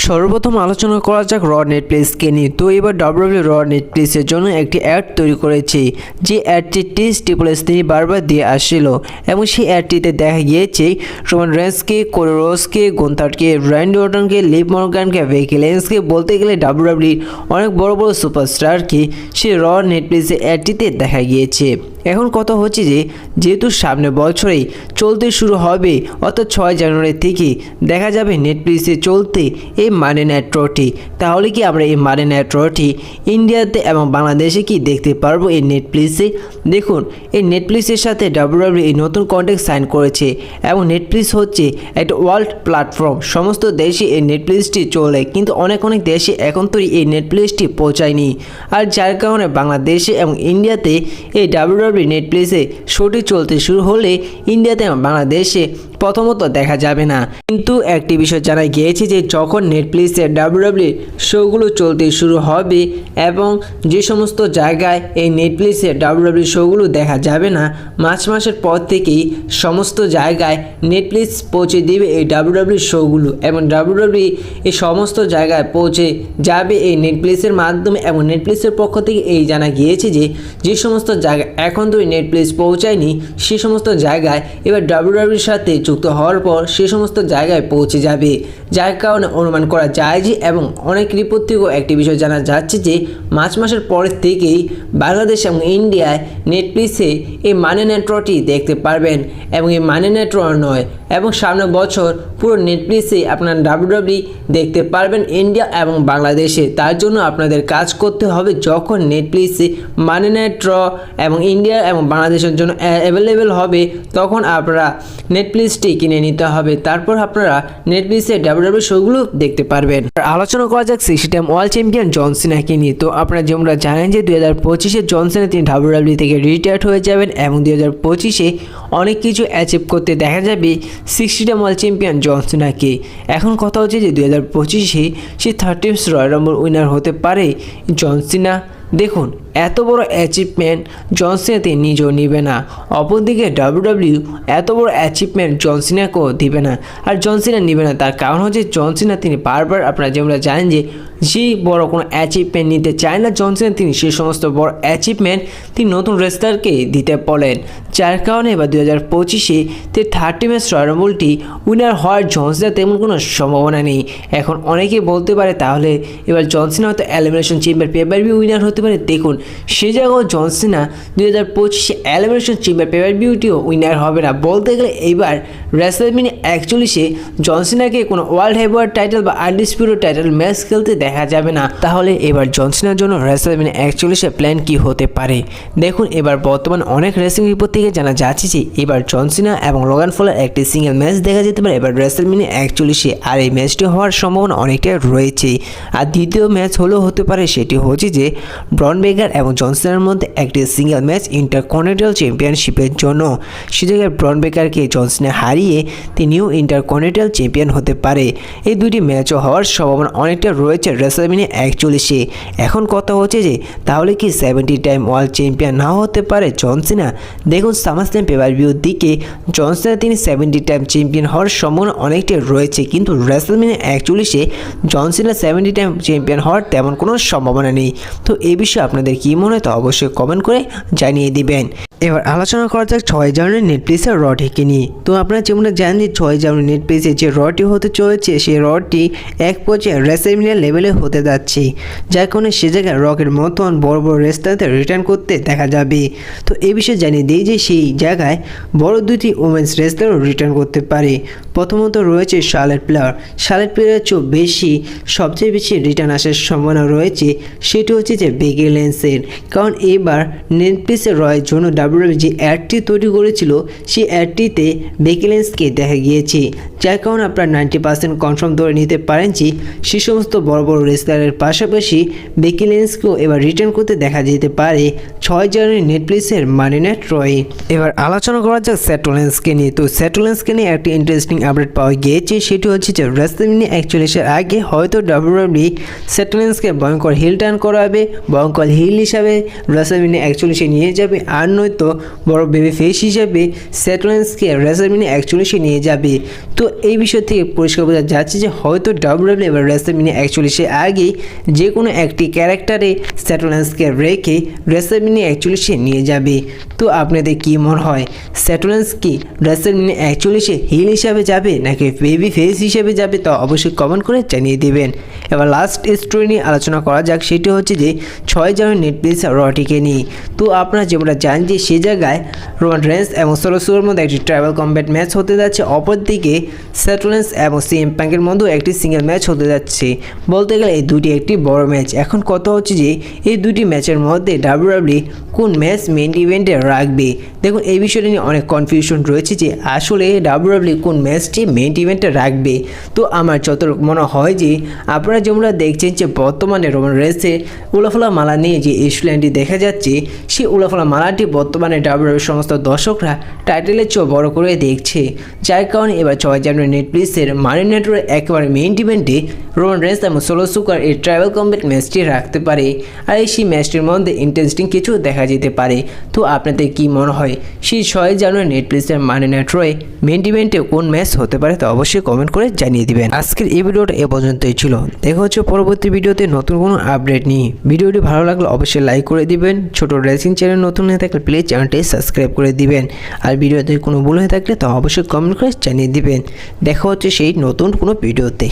সর্বপ্রথম আলোচনা করা যাক র নেটফ্লিক্সকে নিয়ে। তো এবার ডাব্লিউডাব্লিউ র নেটফ্লিক্সের জন্য একটি অ্যাড তৈরি করেছে, যে অ্যাডটি টিস তিনি বারবার দিয়ে আসছিল এবং সেই অ্যাডটিতে দেখা গিয়েছে রোমান রেন্সকে, কোরি রোডসকে, গুন্থারকে, র্যান্ডি অর্টনকে, লিভ মর্গানকে, বেকি লিঞ্চকে, বলতে গেলে ডাব্লিউডাব্লিউর অনেক বড় বড় সুপারস্টারকে সে র নেটফ্লিক্সের অ্যাডটিতে দেখা গিয়েছে। এখন কথা হচ্ছে যেহেতু সামনের বছরেই চলতে শুরু হবে, অর্থাৎ 6 জানুয়ারি থেকে দেখা যাবে নেটফ্লিক্সে চলতে এই মানি নাইট রটি। তাহলে কি আমরা এই মানি নাইট রটি ইন্ডিয়াতে এবং বাংলাদেশে কি দেখতে পারবো এই নেটফ্লিক্সে? দেখুন, এই নেটফ্লিক্সের সাথে ডাব্লিউডাব্লিউ এই নতুন কন্ট্রাক্ট সাইন করেছে এবং নেটফ্লিক্স হচ্ছে একটা ওয়ার্ল্ড প্ল্যাটফর্ম। সমস্ত দেশে এই নেটফ্লিক্সটি চলে, কিন্তু অনেক দেশে এখন তো এই নেটফ্লিক্সটি পৌঁছায়নি। আর যার কারণে বাংলাদেশে এবং ইন্ডিয়াতে এই ডাব্লিউডাব্লিউ নেটফ্লিক্সে শোটি চলতে শুরু হলে ইন্ডিয়াতে এবং বাংলাদেশে প্রথমত দেখা যাবে না। কিন্তু একটি বিষয় জানা গিয়েছে যে যখন নেটফ্লিক্সে ডাব্লিউডাব্লিউ শোগুলো চলতে শুরু হবে এবং যে সমস্ত জায়গায় এই নেটফ্লিক্সে ডাব্লিউডাব্লিউ শোগুলো দেখা যাবে না, মার্চ মাসের পর থেকেই সমস্ত জায়গায় নেটফ্লিক্স পৌঁছে দিবে এই ডাব্লিউডাব্লিউ শোগুলো এবং ডাব্লিউডাব্লিউ এই সমস্ত জায়গায় পৌঁছে যাবে এই নেটফ্লিক্সের মাধ্যমে। এবং নেটফ্লিক্সের পক্ষ থেকে এই জানা গিয়েছে যে সমস্ত জায়গায় এখন তো নেটফ্লিক্স পৌঁছায়নি, সে সমস্ত জায়গায় এবার ডাব্লিউডাব্লিউর সাথে যুক্ত হওয়ার পর সে সমস্ত জায়গায় পৌঁছে যাবে। যার কারণে অনুমান করা যায় যে, এবং অনেক রিপোর্ট থেকেও একটি বিষয় জানা যাচ্ছে যে মার্চ মাসের পরের থেকেই বাংলাদেশ এবং ইন্ডিয়ায় নেটফ্লিক্সে এই মানি নাইট রটি দেখতে পারবেন। এবং এই মানি নাইট র নয়, এবং সামনের বছর পুরো নেটফ্লিক্সে আপনার ডাব্লিউডাব্লিউ দেখতে পারবেন ইন্ডিয়া এবং বাংলাদেশে। তার জন্য আপনাদের কাজ করতে হবে, যখন নেটফ্লিক্সে মানি নাইট র এবং ইন্ডিয়া এবং বাংলাদেশের জন্য অ্যাভেলেবেল হবে তখন আপনারা নেটফ্লিক্সটি কিনে নিতে হবে। তারপর আপনারা নেটফ্লিক্সে ডাব্লিউডাব্লিউ শোগুলো দেখতে পারবেন। আলোচনা করা যাক 60 টাইম ওয়ার্ল্ড চ্যাম্পিয়ন জন সিনাকে নিয়ে। তো আপনারা যেমন জানেন যে 2025-এ জন সিনা তিনি ডাব্লিউডাব্লিউ থেকে রিটায়ার্ড হয়ে যাবেন এবং 2025-এ অনেক কিছু অ্যাচিভ করতে দেখা যাবে 60 টাইম ওয়ার্ল্ড চ্যাম্পিয়ন জন সিনাকে। এখন কথা হচ্ছে যে 2025-এ সে 30th রয়্যাল রাম্বল উইনার হতে পারে জন সিনা। দেখুন, এত বড় অ্যাচিভমেন্ট জন সিনা তিনি নিজেও নিবে না, অপরদিকে ডাব্লিউডাব্লিউ এত বড় অ্যাচিভমেন্ট জন সিনাকেও দিবে না। আর জন সিনা নিবে না, তার কারণ হচ্ছে জন সিনা তিনি বারবার, আপনারা যেমন জানেন যে বড় কোনো অ্যাচিভমেন্ট নিতে চায় না জন সিনা, তিনি সেই সমস্ত বড় অ্যাচিভমেন্ট তিনি নতুন রেসলারকে দিতে বলেন। যার কারণে এবার 2025-এ 30 ম্যাচ রয়্যাল রাম্বলটি উইনার হওয়ার জন সিনার তেমন কোনো সম্ভাবনা নেই। এখন অনেকেই বলতে পারে তাহলে এবার জন সিনা হয়তো এলিমিনেশন চেম্বার পেপার-ভিউ উইনার হতে পারে। দেখুন, সে জায়গায় জন সিনা 2025-এ এলিমিনেশন চেম্বার পেপার-ভিউটিও উইনার হবে না। বলতে গেলে এইবার রেসলম্যানিয়া 41-এ জন সিনাকে কোনো ওয়ার্ল্ড হেভিওয়েট টাইটেল বা আনডিসপিউটেড টাইটেল ম্যাচ খেলতে দেখা যাবে না। তাহলে এবার জন সিনার জন্য রেসলম্যানিয়া 41-এ প্ল্যান কি হতে পারে? দেখুন, এবার বর্তমান অনেক রেসলিং রিপোর্ট থেকে জানা যাচ্ছে যে এবার জন সিনা এবং লোগান ফলের একটি সিঙ্গেল ম্যাচ দেখা যেতে পারে এবার রেসলম্যানিয়া 41-এ। আর এই ম্যাচটি হওয়ার সম্ভাবনা অনেকটাই রয়েছে। আর দ্বিতীয় ম্যাচ হলেও হতে পারে, সেটি হচ্ছে যে ব্রন বেকার এবং জন সিনার মধ্যে একটি সিঙ্গেল ম্যাচ ইন্টারকন্টিনেন্টাল চ্যাম্পিয়নশিপের জন্য। সে জায়গায় ব্রন বেকারকে জন সিনা হারিয়ে তিনিও ইন্টারকন্টিনেন্টাল চ্যাম্পিয়ন হতে পারে। এই দুটি ম্যাচও হওয়ার সম্ভাবনা অনেকটা রয়েছে রেসলম্যানিয়া 41-এ। এখন কথা হচ্ছে যে তাহলে কি 70 টাইম ওয়ার্ল্ড চ্যাম্পিয়ন না হতে পারে জন সিনা? দেখুন, সামারস্ল্যাম পেপার-ভিউর দিকে জন সিনা তিনি 70 টাইম চ্যাম্পিয়ন হওয়ার সম্ভাবনা অনেকটাই রয়েছে, কিন্তু রেসলম্যানিয়া 41-এ জন সিনা 70 টাইম চ্যাম্পিয়ন হওয়ার তেমন কোনো সম্ভাবনা নেই। তো এই বিষয়ে আপনাদের কী মনে হয় তা অবশ্যই কমেন্ট করে জানিয়ে দিবেন। এবার আলোচনা করা যাক 6 জানুয়ারি নেটফ্লিক্সের রটিকে নিয়ে। তো আপনারা যেমন জানেন যে 6 জানুয়ারি নেটফ্লিক্সে যে রটি হতে চলেছে, সেই রটি এক পর্যায়ে রেসলম্যানিয়া লেভেলে হতে যাচ্ছে। যার কারণে সে জায়গায় রকের মতন বড় বড় রেসলারদের রিটার্ন করতে দেখা যাবে। তো এই বিষয়ে জানিয়ে দিই যে সেই জায়গায় বড় দুটি ওমেন্স রেসলারও রিটার্ন করতে পারে। প্রথমত রয়েছে শার্লেট প্লেয়ারের চেয়ে সবচেয়ে বেশি রিটার্ন আসার সম্ভাবনা রয়েছে, সেটি হচ্ছে যে বেকি লিঞ্চের। কারণ এবার নেটফ্লিক্সের রয়ের জন্য ডাব্লিউডাব্লিউ যে অ্যাডটি তৈরি করেছিল, সেই অ্যাডটিতে বেকি লিঞ্চকে দেখা গিয়েছে। যার কারণে আপনারা 90% কনফার্ম ধরে নিতে পারেন যে সে সমস্ত বড় বড় রেসলারের পাশাপাশি বেকি লিঞ্চকেও এবার রিটার্ন করতে দেখা যেতে পারে 6 জানুয়ারি নেটফ্লিক্সের মানি নাইট রয়ে। এবার আলোচনা করা যাক সেথ রলিন্সকে নিয়ে। তো সেথ রলিন্সকে নিয়ে একটি ইন্টারেস্টিং আপডেট পাওয়া গিয়েছে, সেটি হচ্ছে যে রেসলম্যানিয়া 41-এর আগে হয়তো ডাব্লিউডাব্লিউ সেথ রলিন্সকে ভয়ঙ্কর হিল টার্ন করাবে, ভয়ঙ্কর হিল হিসাবে রেসলম্যানিয়া 41-এ নিয়ে যাবে, আর নয়তো বড় বেবি ফেস হিসাবে সেথ রলিন্সকে রেসলম্যানিয়া 41-এ নিয়ে যাবে। তো এই বিষয় থেকে পরিষ্কার বোঝা যাচ্ছে যে হয়তো ডাব্লিউডাব্লিউ এবার রেসলম্যানিয়া 41 আগেই যে কোনো একটি ক্যারেক্টারে সেথ রোলিন্সকে রেখে রেসলম্যানিয়া 41 নিয়ে যাবে। তো আপনাদের কি মনে হয়, সেথ রোলিন্স কি রেসলম্যানিয়া 41 হিল হিসাবে যাবে নাকি বেবি ফেস হিসেবে যাবে, তা অবশ্যই কমেন্ট করে জানিয়ে দেবেন। এবার লাস্ট স্টোরি নিয়ে আলোচনা করা যাক, সেটি হচ্ছে যে 6 জানুয়ারি নেটফ্লিক্স রটিকে নিয়ে। তো আপনারা যেমনটা জানেন যে সে জায়গায় রোমান রেন্স এবং সোলো সিকোয়ার মধ্যে একটি ট্রাইবাল কম্ব্যাট ম্যাচ হতে যাচ্ছে, অপরদিকে সেথ রোলিন্স এবং সিএম পাঙ্কের মধ্যে একটি সিঙ্গেল ম্যাচ হতে যাচ্ছে। বলতে গেলে এই দুটি একটি বড় ম্যাচ। এখন কথা হচ্ছে যে এই দুটি ম্যাচের মধ্যে ডাব্লিউডাব্লিউ কোন ম্যাচ মেইন ইভেন্টে রাখবে। দেখুন এই বিষয়টা নিয়ে অনেক কনফিউশন রয়েছে যে আসলে ডাব্লিউডাব্লিউ কোন ম্যাচটি মেইন ইভেন্টে রাখবে। তো আমার যতটুকু মনে হয় যে আপনারা যেমনটা দেখছেন যে বর্তমানে রোমান রেন্সের উলাফলা মালা নিয়ে যে ইস্যুলাইনটি দেখা যাচ্ছে, সেই উলাফলা মালাটি বর্তমানে ডাব্লিউডাব্লিউ সমস্ত দর্শকরা টাইটেলের চেয়েও বড় করে দেখছে, যার কারণে এবার 6 জানুয়ারি নেটফ্লিক্সের মানি নেটওয়ার্কের একেবারে মেইন ইভেন্টে রোমান রেন্স এবং সোলো সিকোয়ার এই ট্রাইবাল কম্ব্যাট ম্যাচটি রাখতে পারে, আর এই সেই ম্যাচটির মধ্যে ইন্টারেস্টিং কিছু দেখা যেতে পারে। তো আপনাদের কি মনে হয় সেই 6 জানুয়ারি নেটফ্লিক্সের মানি নেটওয়ার্কে মেইন ইভেন্টে কোন ম্যাচ হতে পারে, তা অবশ্যই কমেন্ট করে জানিয়ে দিবেন। আজকের এই ভিডিওটা এ পর্যন্তই ছিল, দেখা হচ্ছে পরবর্তী ভিডিওতে নতুন কোনো আপডেট নিয়ে। ভিডিওটি ভালো লাগলে অবশ্যই লাইক করে দিবেন, ছোট রেসিং চ্যানেল নতুন হয়ে থাকলে প্লিজ চ্যানেলটি সাবস্ক্রাইব করে দিবেন, আর ভিডিওতে কোনো ভুল হয়ে থাকলে তা অবশ্যই কমেন্ট করে জানিয়ে দিবেন। দেখা হচ্ছে সেই নতুন কোনো ভিডিওতে।